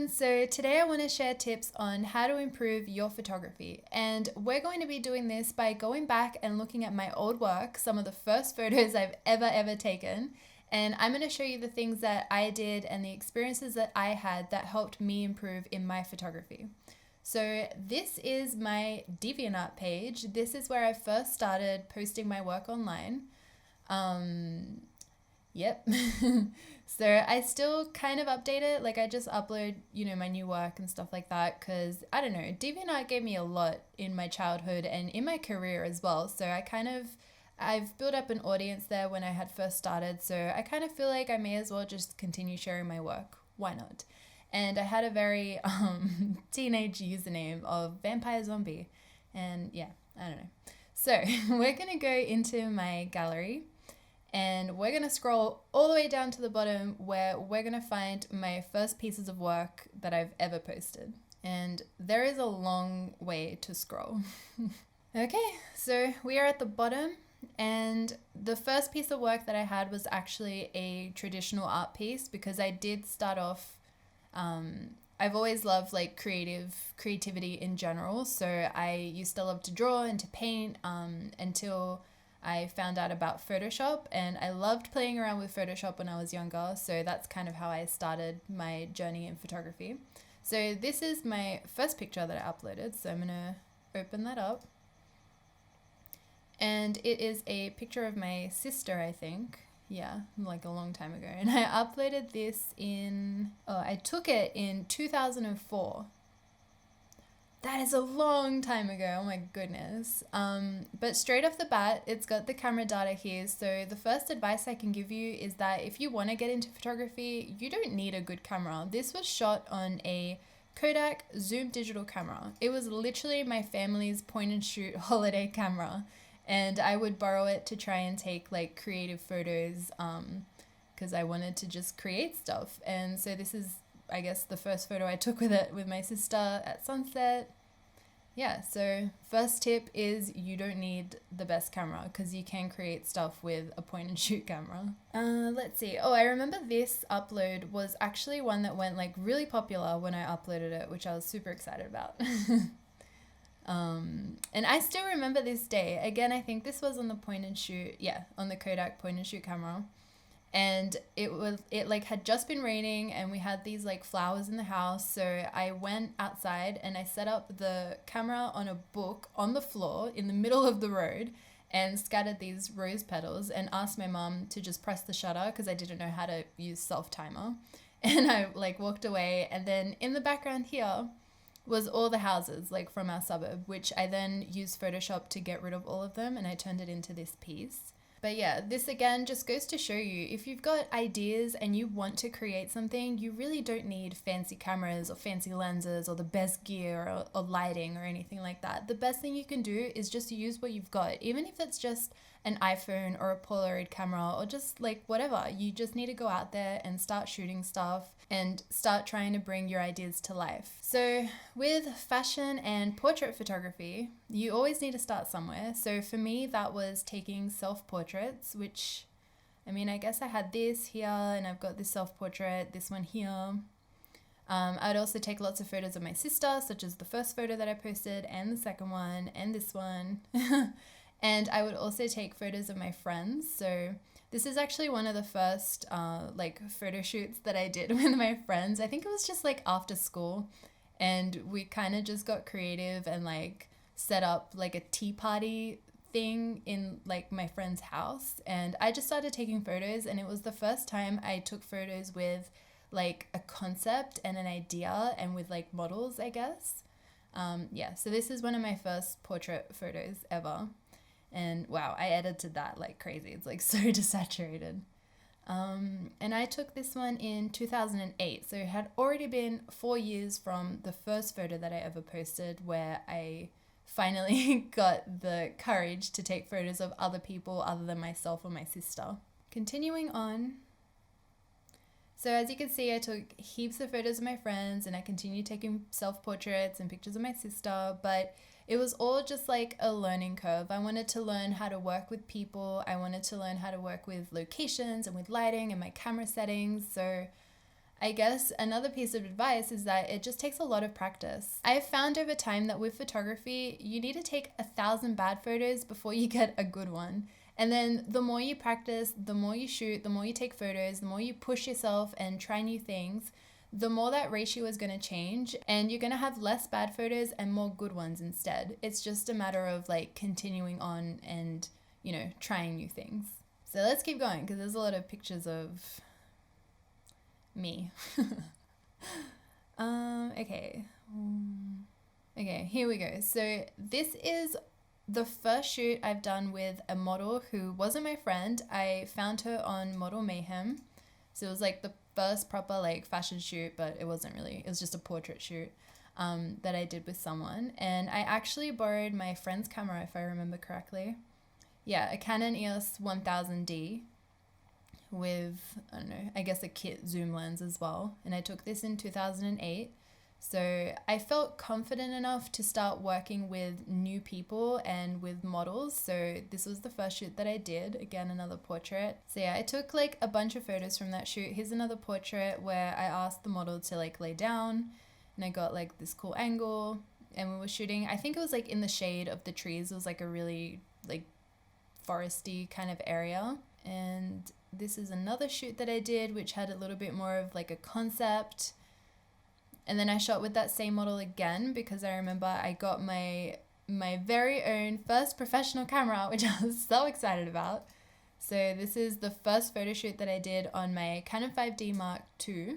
everyone. So today I want to share tips on how to improve your photography. And we're going to be doing this by going back and looking at my old work, some of the first photos I've ever taken. And I'm going to show you the things that I did and the experiences that I had that helped me improve in my photography. So this is my DeviantArt page. This is where I first started posting my work online. Yep. So I still kind of update it. Like I just upload, my new work and stuff like that because I don't know, DeviantArt gave me a lot in my childhood and in my career as well. So I've built up an audience there when I had first started. So I kind of feel like I may as well just continue sharing my work. Why not? And I had a very teenage username of Vampire Zombie. And yeah, I don't know. So we're going to go into my gallery. And we're going to scroll all the way down to the bottom where we're going to find my first pieces of work that I've ever posted. And there is a long way to scroll. Okay, so we are at the bottom. And the first piece of work that I had was actually a traditional art piece because I did start off, I've always loved like creativity in general. So I used to love to draw and to paint until I found out about Photoshop, and I loved playing around with Photoshop when I was younger, so that's kind of how I started my journey in photography. So this is my first picture that I uploaded, so I'm going to open that up. And it is a picture of my sister, I think. Yeah, like a long time ago. And I uploaded this I took it in 2004. That is a long time ago. Oh my goodness. But straight off the bat, it's got the camera data here. So the first advice I can give you is that if you want to get into photography, you don't need a good camera. This was shot on a Kodak Zoom digital camera. It was literally my family's point and shoot holiday camera. And I would borrow it to try and take like creative photos because I wanted to just create stuff. And so this is, I guess, the first photo I took with it with my sister at sunset. Yeah, so first tip is you don't need the best camera because you can create stuff with a point and shoot camera. Let's see. Oh, I remember this upload was actually one that went like really popular when I uploaded it, which I was super excited about. And I still remember this day. Again, I think this was on the point and shoot. Yeah, on the Kodak point and shoot camera. And it like had just been raining and we had these like flowers in the house. So I went outside and I set up the camera on a book on the floor in the middle of the road and scattered these rose petals and asked my mom to just press the shutter because I didn't know how to use self timer. And I like walked away, and then in the background here was all the houses like from our suburb, which I then used Photoshop to get rid of all of them and I turned it into this piece. But yeah, this again just goes to show you if you've got ideas and you want to create something, you really don't need fancy cameras or fancy lenses or the best gear or lighting or anything like that. The best thing you can do is just use what you've got, even if it's just an iPhone or a Polaroid camera or just like whatever. You just need to go out there and start shooting stuff and start trying to bring your ideas to life. So with fashion and portrait photography, you always need to start somewhere. So for me, that was taking self-portraits, which, I mean, I guess I had this here and I've got this self-portrait, this one here. I'd also take lots of photos of my sister, such as the first photo that I posted and the second one and this one. And I would also take photos of my friends. So this is actually one of the first like photo shoots that I did with my friends. I think it was just like after school, and we kind of just got creative and like set up like a tea party thing in like my friend's house, and I just started taking photos, and it was the first time I took photos with like a concept and an idea and with like models, I guess. Yeah, so this is one of my first portrait photos ever. And wow, I edited that like crazy. It's like so desaturated. And I took this one in 2008. So it had already been 4 years from the first photo that I ever posted, where I finally got the courage to take photos of other people other than myself or my sister. Continuing on. So as you can see, I took heaps of photos of my friends and I continued taking self-portraits and pictures of my sister, but it was all just like a learning curve. I wanted to learn how to work with people. I wanted to learn how to work with locations and with lighting and my camera settings. So I guess another piece of advice is that it just takes a lot of practice. I've found over time that with photography, you need to take 1,000 bad photos before you get a good one. And then the more you practice, the more you shoot, the more you take photos, the more you push yourself and try new things, the more that ratio is going to change, and you're going to have less bad photos and more good ones instead. It's just a matter of like continuing on and, you know, trying new things. So let's keep going because there's a lot of pictures of me. Okay. Okay, here we go. So this is the first shoot I've done with a model who wasn't my friend. I found her on Model Mayhem. So it was like the first proper like fashion shoot, but it wasn't really, it was just a portrait shoot that I did with someone. And I actually borrowed my friend's camera, if I remember correctly. Yeah, a Canon EOS 1000D with, I don't know, I guess a kit zoom lens as well. And I took this in 2008. So I felt confident enough to start working with new people and with models. So this was the first shoot that I did. Again, another portrait. So yeah, I took like a bunch of photos from that shoot. Here's another portrait where I asked the model to like lay down and I got like this cool angle. And we were shooting, I think it was like in the shade of the trees. It was like a really like foresty kind of area. And this is another shoot that I did, which had a little bit more of like a concept. And then I shot with that same model again because I remember I got my very own first professional camera, which I was so excited about. So this is the first photo shoot that I did on my Canon 5D Mark II.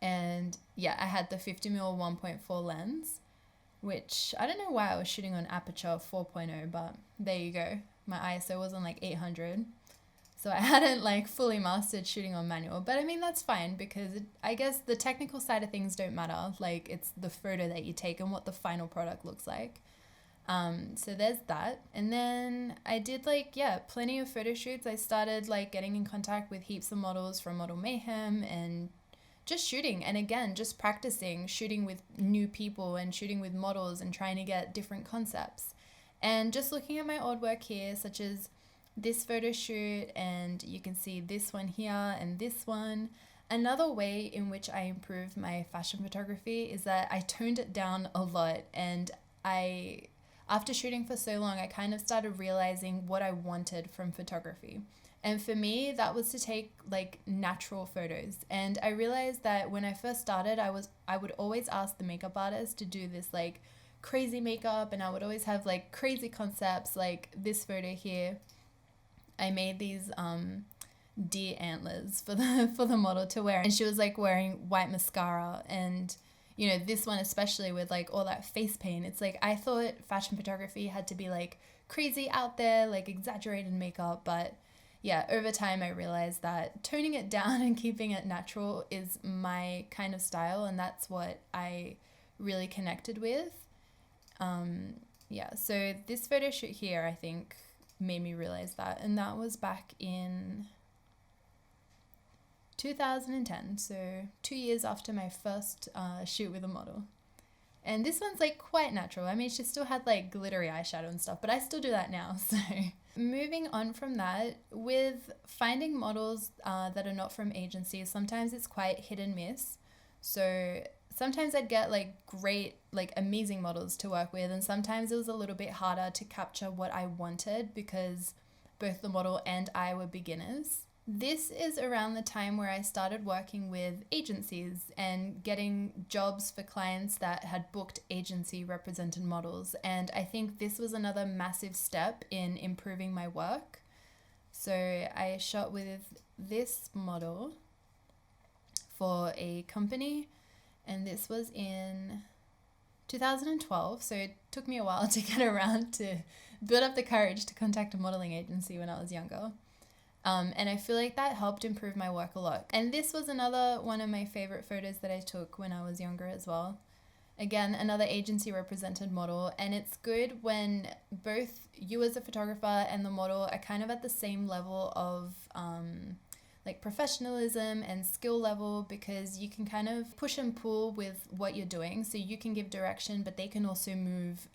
And yeah, I had the 50mm 1.4 lens, which I don't know why I was shooting on aperture 4.0, but there you go. My ISO was on like 800. So I hadn't like fully mastered shooting on manual, but I mean, that's fine because I guess the technical side of things don't matter. Like it's the photo that you take and what the final product looks like. So there's that. And then I did like, yeah, plenty of photo shoots. I started like getting in contact with heaps of models from Model Mayhem and just shooting. And again, just practicing shooting with new people and shooting with models and trying to get different concepts. And just looking at my old work here, such as this photo shoot, and you can see this one here and this one. Another way in which I improved my fashion photography is that I toned it down a lot, and after shooting for so long, I kind of started realizing what I wanted from photography. And for me, that was to take like natural photos. And I realized that when I first started, I would always ask the makeup artist to do this like crazy makeup, and I would always have like crazy concepts like this photo here. I made these deer antlers for the model to wear, and she was like wearing white mascara, and you know, this one especially with like all that face paint. It's like I thought fashion photography had to be like crazy out there, like exaggerated makeup, but yeah, over time I realized that toning it down and keeping it natural is my kind of style, and that's what I really connected with. Yeah, so this photo shoot here, I think, made me realize that, and that was back in 2010, so 2 years after my first shoot with a model. And this one's like quite natural. I mean, she still had like glittery eyeshadow and stuff, but I still do that now. So moving on from that, with finding models that are not from agencies, sometimes it's quite hit and miss. So sometimes I'd get like great, like amazing models to work with, and sometimes it was a little bit harder to capture what I wanted because both the model and I were beginners. This is around the time where I started working with agencies and getting jobs for clients that had booked agency represented models. And I think this was another massive step in improving my work. So I shot with this model for a company, and this was in 2012. So it took me a while to get around to build up the courage to contact a modeling agency when I was younger. And I feel like that helped improve my work a lot. And this was another one of my favorite photos that I took when I was younger as well. Again, another agency represented model. And it's good when both you as a photographer and the model are kind of at the same level of like professionalism and skill level, because you can kind of push and pull with what you're doing. So you can give direction, but they can also move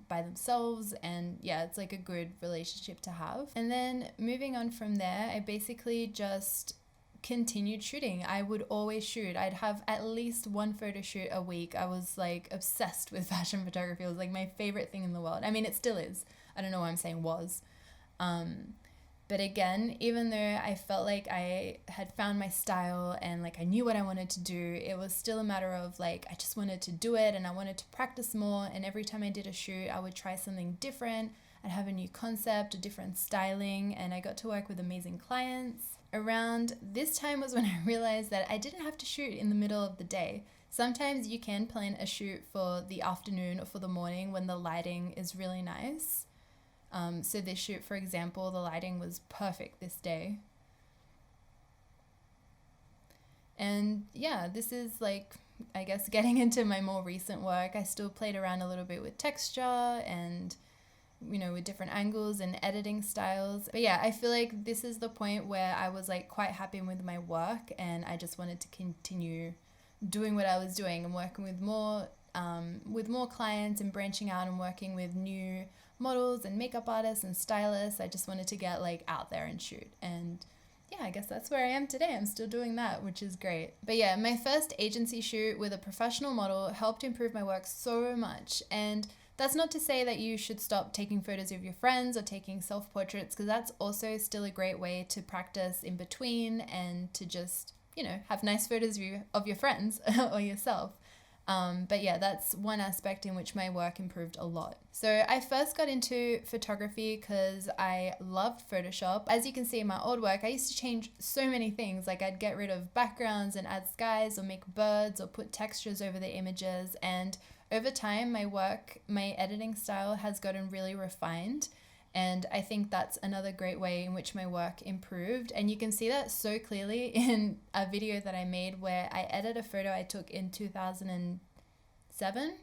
by themselves. And yeah, it's like a good relationship to have. And then moving on from there, I basically just continued shooting. I would always shoot. I'd have at least one photo shoot a week. I was like obsessed with fashion photography. It was like my favorite thing in the world. I mean, it still is. I don't know why I'm saying was. But again, even though I felt like I had found my style and like I knew what I wanted to do, it was still a matter of like I just wanted to do it and I wanted to practice more. And every time I did a shoot, I would try something different. I'd have a new concept, a different styling, and I got to work with amazing clients. Around this time was when I realized that I didn't have to shoot in the middle of the day. Sometimes you can plan a shoot for the afternoon or for the morning when the lighting is really nice. So this shoot, for example, the lighting was perfect this day. And yeah, this is like, I guess, getting into my more recent work. I still played around a little bit with texture and with different angles and editing styles. But yeah, I feel like this is the point where I was like quite happy with my work and I just wanted to continue doing what I was doing and working with more clients and branching out and working with new models and makeup artists and stylists. I just wanted to get like out there and shoot. And yeah, I guess that's where I am today. I'm still doing that, which is great. But yeah, my first agency shoot with a professional model helped improve my work so much. And that's not to say that you should stop taking photos of your friends or taking self-portraits, because that's also still a great way to practice in between and to just, have nice photos of your friends or yourself. But yeah, that's one aspect in which my work improved a lot. So I first got into photography because I loved Photoshop. As you can see in my old work, I used to change so many things. Like I'd get rid of backgrounds and add skies or make birds or put textures over the images. And over time, my editing style has gotten really refined. And I think that's another great way in which my work improved. And you can see that so clearly in a video that I made where I edit a photo I took in 2007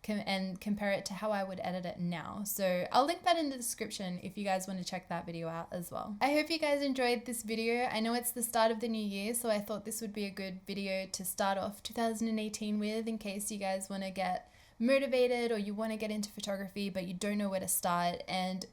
and compare it to how I would edit it now. So I'll link that in the description if you guys want to check that video out as well. I hope you guys enjoyed this video. I know it's the start of the new year, so I thought this would be a good video to start off 2018 with, in case you guys want to get motivated or you want to get into photography but you don't know where to start. And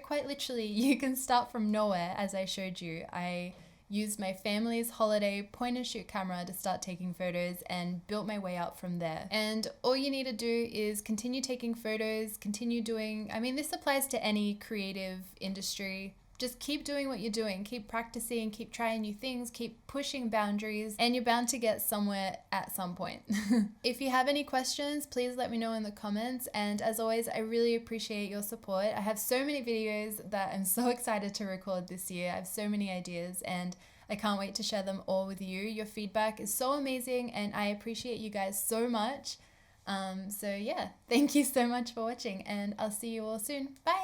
quite literally, you can start from nowhere. As I showed you, I used my family's holiday point and shoot camera to start taking photos and built my way up from there. And all you need to do is continue taking photos, continue doing, this applies to any creative industry. Just keep doing what you're doing, keep practicing, keep trying new things, keep pushing boundaries, and you're bound to get somewhere at some point. If you have any questions, please let me know in the comments. And as always, I really appreciate your support. I have so many videos that I'm so excited to record this year. I have so many ideas and I can't wait to share them all with you. Your feedback is so amazing and I appreciate you guys so much. So yeah, thank you so much for watching and I'll see you all soon. Bye!